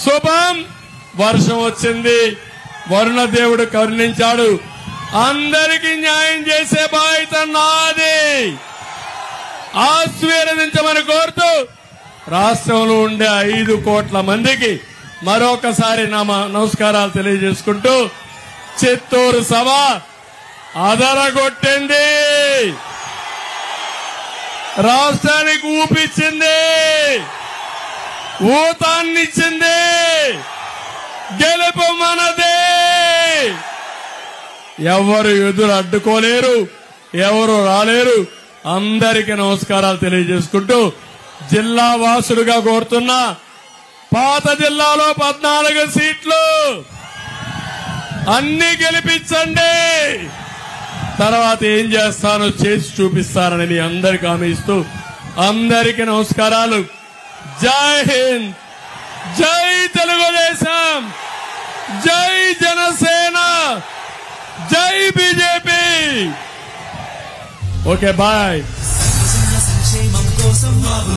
శుభం. వర్షం వచ్చింది, వరుణ దేవుడు కరుణించాడు. అందరికీ న్యాయం చేసే బాధ్యత నాది. ఆశీర్వదించమని కోరుతూ రాష్ట్రంలో ఉండే 5 కోట్ల మందికి మరొకసారి నమస్కారాలు తెలియజేసుకుంటూ చిత్తూరు సభ అదరగొట్టింది, రాష్ట్రానికి ఊపిచ్చింది, ఊతాన్నిచ్చింది. గెలుపు మనదే. ఎవరు ఎదురు అడ్డుకోలేరు, ఎవరు రాలేరు. అందరికీ నమస్కారాలు తెలియజేసుకుంటూ జిల్లా వాసుడుగా కోరుతున్నా, పాత జిల్లాలో 14 సీట్లు అన్ని గెలిపించండి. తర్వాత ఏం చేస్తానో చేసి చూపిస్తానని మీ అందరికీ హామీ ఇస్తూ అందరికీ నమస్కారాలు. జై హింద్, జై తెలుగుదేశం, జై జనసేన, జై బీజేపీ. Okay, bye.